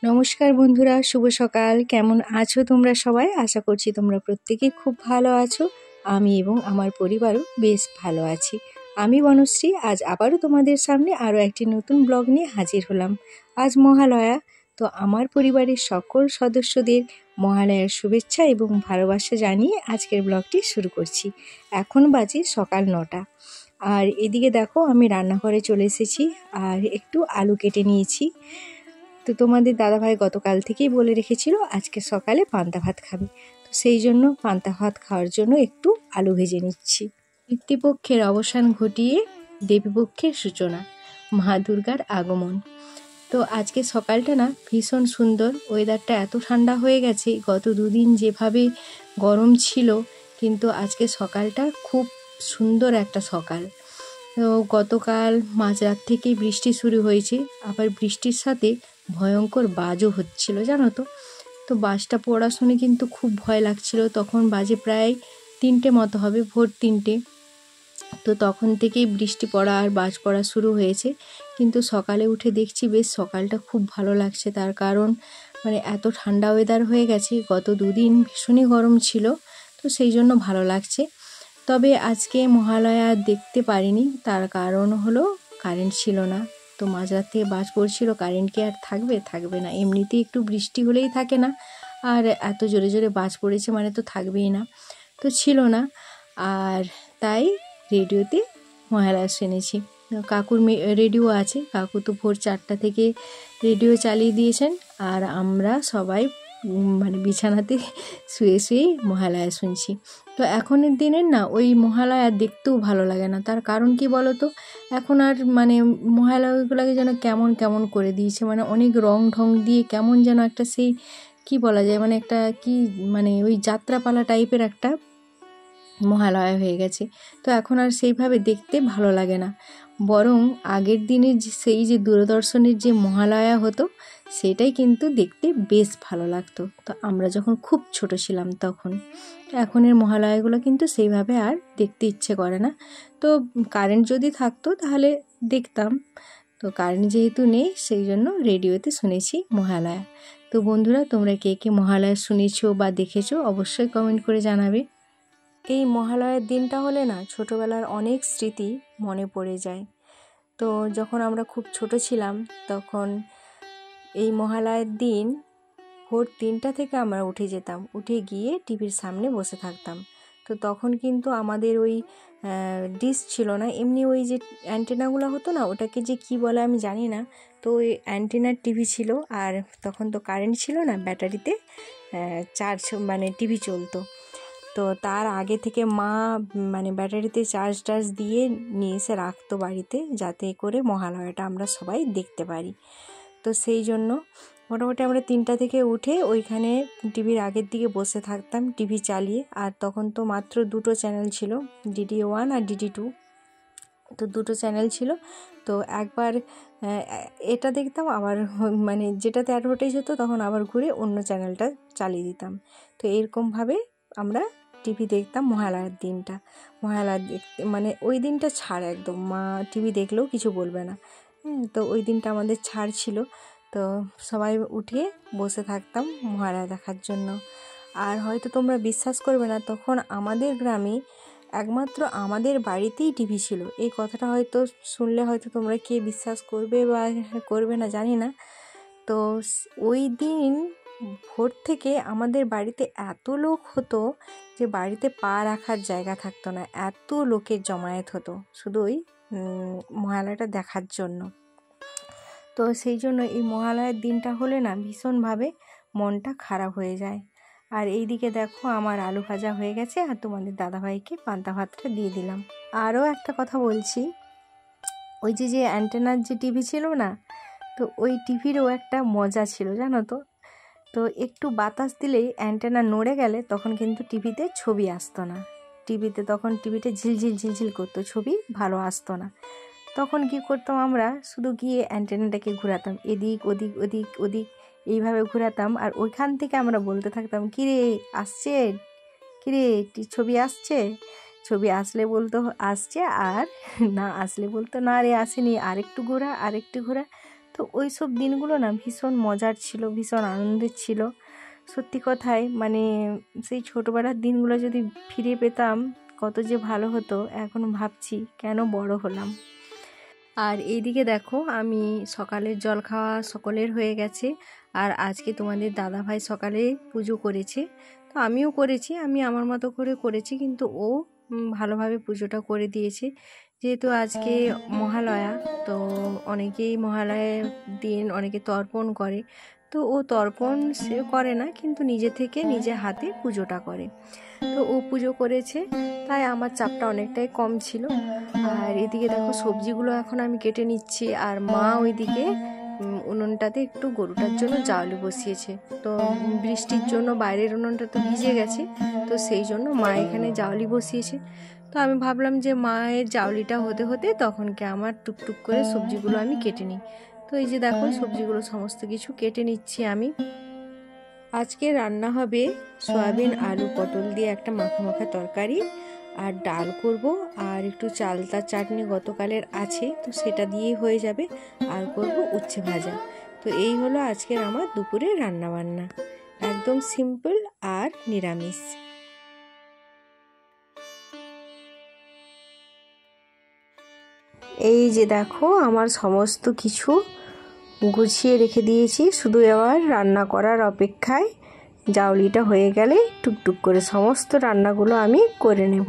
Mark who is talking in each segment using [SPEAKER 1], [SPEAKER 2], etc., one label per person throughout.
[SPEAKER 1] নমস্কার বন্ধুরা, শুভ সকাল। কেমন আছো তোমরা সবাই? আশা করছি তোমরা প্রত্যেকেই খুব ভালো আছো। আমি এবং আমার পরিবারও বেশ ভালো আছি। আমি বনশ্রী আজ আবারও তোমাদের সামনে আরও একটি নতুন ব্লগ নিয়ে হাজির হলাম। আজ মহালয়া, তো আমার পরিবারের সকল সদস্যদের মহালয়ার শুভেচ্ছা এবং ভালোবাসা জানিয়ে আজকের ব্লগটি শুরু করছি। এখন বাজে সকাল 9টা। আর এদিকে দেখো, আমি রান্নাঘরে চলে এসেছি আর একটু আলু কেটে নিয়েছি। তো তোমাদের দাদাভাই গতকাল থেকেই বলে রেখেছিল আজকে সকালে পান্তা ভাত খাবে, তো সেই জন্য পান্তা ভাত খাওয়ার জন্য একটু আলু ভেজে নিচ্ছি। পিতৃপক্ষের অবসান ঘটিয়ে দেবীপক্ষের সূচনা, মা দুর্গার আগমন। তো আজকে সকালটা না ভীষণ সুন্দর, ওয়েদারটা এত ঠান্ডা হয়ে গেছে। গত দুদিন যেভাবে গরম ছিল, কিন্তু আজকে সকালটা খুব সুন্দর একটা সকাল। তো গতকাল মাঝরাত থেকেই বৃষ্টি শুরু হয়েছে, আবার বৃষ্টির সাথে ভয়ঙ্কর বাজও হচ্ছিল, জানো তো। তো বাজটা পড়ার শুনে কিন্তু খুব ভয় লাগছিল। তখন বাজে প্রায় 3টে মতো হবে, ভোর 3টে। তো তখন থেকেই বৃষ্টি পড়া আর বাজ পড়া শুরু হয়েছে। কিন্তু সকালে উঠে দেখছি বেশ সকালটা খুব ভালো লাগছে, তার কারণ এত ঠান্ডা ওয়েদার হয়ে গেছে। গত দুদিন ভীষণই গরম ছিল, তো সেই জন্য ভালো লাগছে। তবে আজকে মহালয়া দেখতে পারিনি, তার কারণ হলো কারেন্ট ছিল না। তো মাঝরাত থেকে বাজ পড়ছিল, কারেন্ট কি আর থাকবে না। এমনিতেই একটু বৃষ্টি হলেই থাকে না, আর এত জোরে জোরে বাজ পড়েছে মানে তো থাকবেই না। তো ছিল না, আর তাই রেডিওতে মহালয়া শুনেছি। কাকুর রেডিও আছে, কাকু তো ভোর 4টা থেকে রেডিও চালিয়ে দিয়েছেন, আর আমরা সবাই বিছানাতে শুয়ে শুয়েই মহালয়া শুনছি। তো এখনের দিনের না ওই মহালয়া দেখতেও ভালো লাগে না। তার কারণ কি বলো তো, এখন আর মহালয়াগুলোকে যেন কেমন কেমন করে দিয়েছে, অনেক রং ঢং দিয়ে কেমন যেন একটা সেই কি বলা যায়, একটা কি ওই যাত্রাপালা টাইপের একটা মহালয়া হয়ে গেছে। তো এখন আর সেইভাবে দেখতে ভালো লাগে না, বরং আগের দিনের সেই যে দূরদর্শনের যে মহালয়া হতো সেটাই কিন্তু দেখতে বেশ ভালো লাগতো। তো আমরা যখন খুব ছোট ছিলাম তখন। এখনের মহালয়াগুলো কিন্তু সেইভাবে আর দেখতে ইচ্ছে করে না। তো কারেন্ট যদি থাকতো তাহলে দেখতাম, তো কারেন্ট যেহেতু নেই সেই জন্য রেডিওতে শুনেছি মহালয়া। তো বন্ধুরা, তোমরা কে কে মহালয়া শুনেছো বা দেখেছো অবশ্যই কমেন্ট করে জানাবে। এই মহালয়ার দিনটা হলে না ছোটোবেলার অনেক স্মৃতি মনে পড়ে যায়। তো যখন আমরা খুব ছোট ছিলাম তখন এই মহালয়ার দিন ভোর 3টা থেকে আমরা উঠে যেতাম, উঠে গিয়ে টিভির সামনে বসে থাকতাম। তো তখন কিন্তু আমাদের ওই ডিশ ছিল না, এমনি ওই যে অ্যান্টেনাগুলো হতো না, ওটাকে যে কি বলে আমি জানি না। তো ওই অ্যান্টেনার টিভি ছিল, আর তখন তো কারেন্ট ছিল না, ব্যাটারিতে চার্জ টিভি চলতো। তো তার আগে থেকে মা ব্যাটারিতে চার্জ দিয়ে নিয়ে এসে রাখতো বাড়িতে, যাতে করে মহালয়াটা আমরা সবাই দেখতে পারি। তো সেই জন্য মোটামুটি আমরা 3টা থেকে উঠে ওইখানে টিভির আগের দিকে বসে থাকতাম টিভি চালিয়ে। আর তখন তো মাত্র 2টো চ্যানেল ছিল, DD1 আর DD2। তো 2টো চ্যানেল ছিল। তো একবার এটা দেখতাম, আবার যেটাতে অ্যাডভার্টাইজ হতো তখন আবার ঘুরে অন্য চ্যানেলটা চালিয়ে দিতাম। তো এরকমভাবে আমরা টিভি দেখতাম মহালয়ার দিনটা। মহালয়ার দেখতে ওই দিনটা ছাড়, একদম মা টিভি দেখলেও কিছু বলবে না। তো ওই দিনটা আমাদের ছাড় ছিল। তো সবাই উঠে বসে থাকতাম মহালয়া দেখার জন্য। আর হয়তো তোমরা বিশ্বাস করবে না, তখন আমাদের গ্রামে একমাত্র আমাদের বাড়িতেই টিভি ছিল। এই কথাটা হয়তো শুনলে হয়তো তোমরা কে বিশ্বাস করবে বা করবে না জানি না। তো ওই দিন ভোর থেকে আমাদের বাড়িতে এত লোক হতো যে বাড়িতে পা রাখার জায়গা থাকতো না, এত লোকের জমায়েত হতো শুধু ওই মহালয়াটা দেখার জন্য। তো সেই জন্য এই মহালয়ার দিনটা হলে না ভীষণভাবে মনটা খারাপ হয়ে যায়। আর এইদিকে দেখো আমার আলু ভাজা হয়ে গেছে, আর তোমাদের দাদাভাইকে পান্তা ভাতটা দিয়ে দিলাম। আরও একটা কথা বলছি, ওই যে অ্যান্টেনার যে টিভি ছিল না, তো ওই টিভিরও একটা মজা ছিল, জানো তো। তো একটু বাতাস দিলেই অ্যান্টেনা নড়ে গেলে তখন কিন্তু টিভিতে ছবি আসতো না। তখন টিভিতে ঝিলঝিল করতো, ছবি ভালো আসতো না। তখন কি করতাম, আমরা শুধু গিয়ে অ্যান্টেনাটাকে ঘোরাতাম, এদিক ওদিক ওদিক ওদিক এইভাবে ঘোরাতাম। আর ওইখান থেকে আমরা বলতে থাকতাম, কিরে আসছে, কিরে ছবি আসছে। ছবি আসলে বলতো আসছে, আর না আসলে বলতো না রে আসেনি, আরেকটু ঘোরা। তো ওই সব দিনগুলো না ভীষণ মজার ছিল, ভীষণ আনন্দের ছিল। সত্যি কথাই মানে সেই ছোটোবেলার দিনগুলো যদি ফিরে পেতাম কত যে ভালো হতো। এখন ভাবছি কেন বড় হলাম। আর এইদিকে দেখো আমি সকালের জল খাওয়া সকলের হয়ে গেছে। আর আজকে তোমাদের দাদাভাই সকালে পুজো করেছে, তো আমিও করেছি, আমি আমার মতো করে করেছি, কিন্তু ও ভালোভাবে পুজোটা করে দিয়েছে। যেহেতু আজকে মহালয়া, তো অনেকেই মহালয়ার দিন অনেকে তর্পণ করে, তো ও তর্পণ সে করে না, কিন্তু নিজে থেকে নিজে হাতে পুজোটা করে। তো ও পুজো করেছে, তাই আমার চাপটা অনেকটাই কম ছিল। আর এদিকে দেখো সবজিগুলো এখন আমি কেটে নিচ্ছি, আর মা ওইদিকে উনুনটাতে একটু গরুটার জন্য জাউলি বসিয়েছে। তো বৃষ্টির জন্য বাইরের উনুনটা তো ভিজে গেছে, তো সেই জন্য মা এখানে জাউলি বসিয়েছে। তো আমি ভাবলাম যে মায়ের জাউলিটা হতে হতে তখনকে আমার টুকটুক করে সবজিগুলো আমি কেটে নিই। তো এই যে দেখো সবজিগুলো সমস্ত কিছু কেটে নিচ্ছি আমি। আজকে রান্না হবে সয়াবিন আলু পটল দিয়ে একটা মাখা মাখা তরকারি, আর ডাল করব, আর একটু চালতা চাটনি গতকালের আছে, তো সেটা দিয়েই হয়ে যাবে, আর করব উচ্ছে ভাজা। তো এই হলো আজকের আমার দুপুরের রান্নাবান্না, একদম সিম্পল আর নিরামিষ। এই যে দেখো আমার সমস্ত কিছু গুছিয়ে রেখে দিয়েছি, শুধু এবার রান্না করার অপেক্ষায়। জাউলিটা হয়ে গেলে টুকটুক করে সমস্ত রান্নাগুলো আমি করে নেব।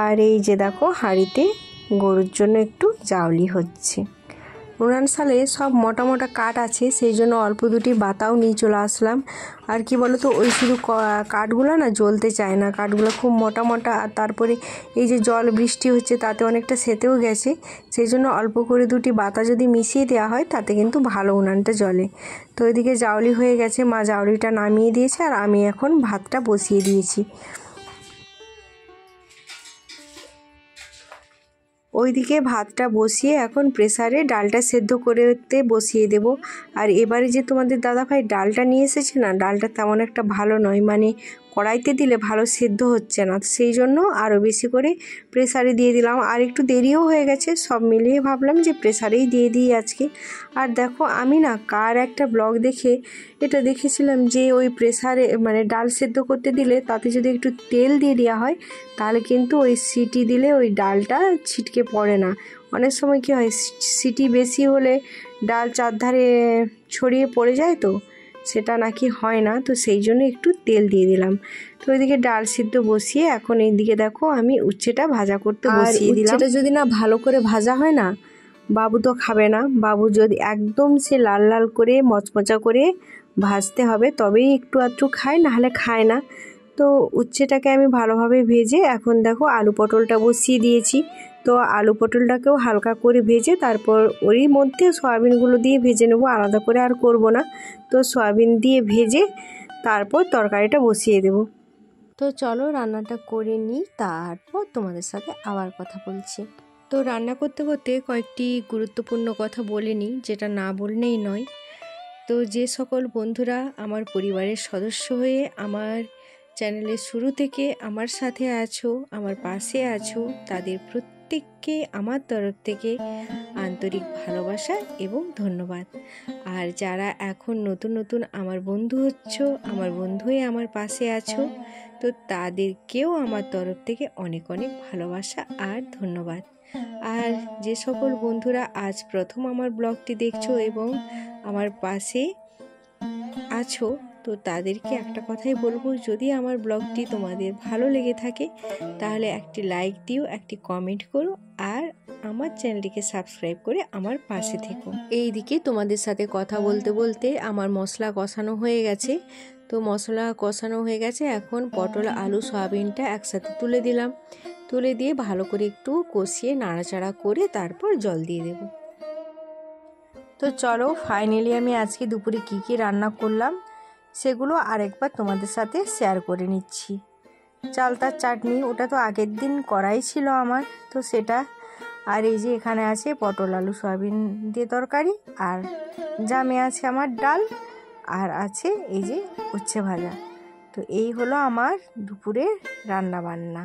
[SPEAKER 1] আর এই যে দেখো হাঁড়িতে গরুর জন্য একটু জাউলি হচ্ছে। উনান সালে সব মোটা মোটা কাঠ আছে, সেই জন্য অল্প দুটি বাতাও নিয়ে চলে আসলাম। আর কি বলো তো, ওই শুধু কাঠগুলো না জ্বলতে চায় না, কাঠগুলো খুব মোটা মোটা। আর তারপরে এই যে জল বৃষ্টি হচ্ছে তাতে অনেকটা সেতেও গেছে, সেই জন্য অল্প করে দুটি বাতা যদি মিশিয়ে দেওয়া হয় তাতে কিন্তু ভালো উনানটা জ্বলে। তো এদিকে জাউলি হয়ে গেছে, মা জাউলিটা নামিয়ে দিয়েছে, আর আমি এখন ভাতটা বসিয়ে দিয়েছি। ওইদিকে ভাতটা বসিয়ে এখন প্রেসারে ডালটা সেদ্ধ করতে বসিয়ে দেব। আর এবারে যে তোমাদের দাদাভাই ডালটা নিয়ে এসেছে না, ডালটা তেমন একটা ভালো নয়, মানে কড়াইতে দিলে ভালো সেদ্ধ হচ্ছে না, সেই জন্য আরও বেশি করে প্রেসারে দিয়ে দিলাম। আর একটু দেরিও হয়ে গেছে, সব মিলিয়ে ভাবলাম যে প্রেসারেই দিয়ে দিই আজকে। আর দেখো আমি না কার একটা ব্লগ দেখে এটা দেখেছিলাম যে ওই প্রেসারে মানে ডাল সেদ্ধ করতে দিলে তাতে যদি একটু তেল দিয়ে দেওয়া হয় তাহলে কিন্তু ওই সিটি দিলে ওই ডালটা ছিটকে পড়ে না। অনেক সময় কী হয়, সিটি বেশি হলে ডাল চারধারে ছড়িয়ে পড়ে যায়, তো সেটা নাকি হয় না, তো সেই জন্য একটু তেল দিয়ে দিলাম। তো ওইদিকে ডাল সিদ্ধ বসিয়ে এখন এইদিকে দেখো আমি উচ্ছেটা ভাজা করতে বসিয়ে দিলাম। উচ্ছেটা যদি না ভালো করে ভাজা হয় না, বাবু তো খাবে না। বাবু যদি একদম সে লাল লাল করে মচমচা করে ভাজতে হবে, তবেই একটু আধটু খায়, নাহলে খায় না। তো উচ্ছেটাকে আমি ভালোভাবে ভেজে এখন দেখো আলু পটলটা বসিয়ে দিয়েছি। তো আলু পটলটাকেও হালকা করে ভেজে তারপর ওরই মধ্যে সয়াবিনগুলো দিয়ে ভেজে নেবো, আলাদা করে আর করব না। তো সয়াবিন দিয়ে ভেজে তারপর তরকারিটা বসিয়ে দেব। তো চলো রান্নাটা করে নিই, তারপর তোমাদের সাথে আবার কথা বলছি। তো রান্না করতে করতে কয়েকটি গুরুত্বপূর্ণ কথা বলে নিই, যেটা না বললেই নয়। তো যে সকল বন্ধুরা আমার পরিবারের সদস্য হয়ে আমার চ্যানেলের শুরু থেকে আমার সাথে আছো, আমার পাশে আছো, তাদের প্রত্যেককে আমার তরফ থেকে আন্তরিক ভালোবাসা এবং ধন্যবাদ। আর যারা এখন নতুন নতুন আমার বন্ধু হচ্ছ, আমার বন্ধু হয়ে আমার পাশে আছো, তো তাদেরকেও আমার তরফ থেকে অনেক অনেক ভালোবাসা আর ধন্যবাদ। আর যে সকল বন্ধুরা আজ প্রথম আমার ব্লগটি দেখছো এবং আমার পাশে আছো, তো তাদেরকে একটা কথাই বলবো, যদি আমার ব্লগটি তোমাদের ভালো লেগে থাকে তাহলে একটি লাইক দিও, একটি কমেন্ট করো, আর আমার চ্যানেলটিকে সাবস্ক্রাইব করে আমার পাশে থেকো। এইদিকে তোমাদের সাথে কথা বলতে বলতে আমার মশলা কষানো হয়ে গেছে। তো মশলা কষানো হয়ে গেছে, এখন পটল আলু সয়াবিনটা একসাথে তুলে দিলাম। তুলে দিয়ে ভালো করে একটু কষিয়ে নাড়াচাড়া করে তারপর জল দিয়ে দেব। তো চলো ফাইনালি আমি আজকে দুপুরে কী কী রান্না করলাম সেগুলো আরেকবার তোমাদের সাথে শেয়ার করে নিচ্ছি। চালতার চাটনি, ওটা তো আগের দিন করাই ছিল আমার, তো সেটা। আর এই যে এখানে আছে পটল আলু সয়াবিন দিয়ে তরকারি, আর জামে আছে আমার ডাল, আর আছে এই যে উচ্ছে ভাজা। তো এই হলো আমার দুপুরের রান্না বান্না।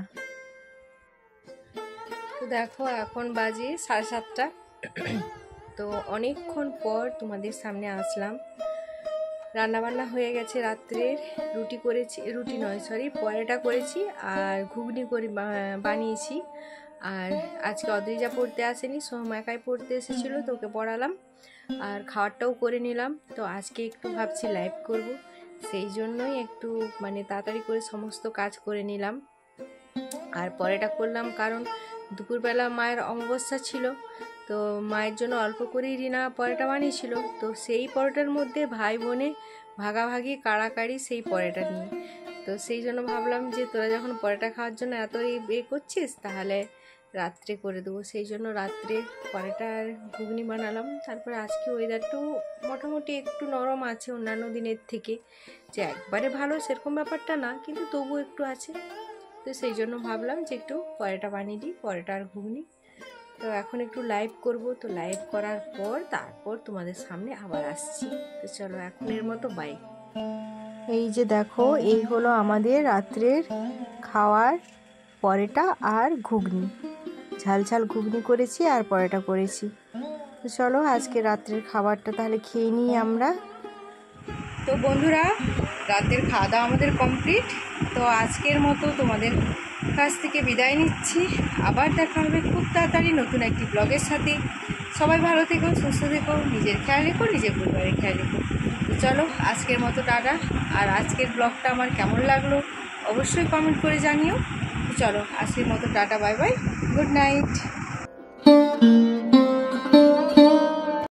[SPEAKER 1] তো দেখো এখন বাজে 7:30। তো অনেকক্ষণ পর তোমাদের সামনে আসলাম। রান্নাবান্না হয়ে গেছে রাত্রের। রুটি করেছি, রুটি নয় সরি, পরোটা করেছি আর ঘুগনি করে বানিয়েছি। আর আজকে অদ্রিজা পড়তে আসেনি, সোহম একাই পড়তে এসেছিলো, তো ওকে পড়ালাম আর খাওয়ারটাও করে নিলাম। তো আজকে একটু ভাবছি লাইভ করব, সেই জন্যই একটু তাড়াতাড়ি করে সমস্ত কাজ করে নিলাম। আর পরোটা করলাম কারণ দুপুরবেলা মায়ের অমাবস্যা ছিল, তো মায়ের জন্য অল্প করেই রিনা পরোটা বানিয়েছিল। তো সেই পরোটার মধ্যে ভাই বোনে ভাগাভাগি কাড়াকাড়ি সেই পরোটা নিয়ে, তো সেই জন্য ভাবলাম যে তোরা যখন পরোটা খাওয়ার জন্য এত করছিস তাহলে রাত্রে করে দেবো। সেই জন্য রাত্রে পরোটা আর ঘুগনি বানালাম। তারপরে আজকে ওয়েদারটাও মোটামুটি একটু নরম আছে অন্যান্য দিনের থেকে, যে একবারে ভালো সেরকম ব্যাপারটা না, কিন্তু তবু একটু আছে। তো সেই জন্য ভাবলাম যে একটু পরোটা বানিয়ে দিই, পরোটা আর ঘুগনি। তো এখন একটু লাইভ করব, তো লাইভ করার পর তারপর তোমাদের সামনে আবার আসছি। তো চলো এখনের মতো বাই। এই যে দেখো, এই হলো আমাদের রাত্রের খাওয়ার, পরোটা আর ঘুগনি। ঝাল ঝাল ঘুগনি করেছি আর পরোটা করেছি। তো চলো আজকে রাত্রের খাবারটা তাহলে খেয়ে নিই আমরা। তো বন্ধুরা, রাতের খাওয়া দাওয়া আমাদের কমপ্লিট। তো আজকের মতো তোমাদের কাছ থেকে বিদায় নিচ্ছি। আবার দেখা হবে খুব তাড়াতাড়ি নতুন একটি ব্লগের সাথে। সবাই ভালো থেকো, সুস্থ থেকো, নিজের খেয়াল রেখো, নিজের পরিবারের খেয়াল রেখো। তো চলো আজকের মতো টাটা। আর আজকের ব্লগটা আমার কেমন লাগলো অবশ্যই কমেন্ট করে জানিও। তো চলো আজকের মতো tata, bye bye, good night.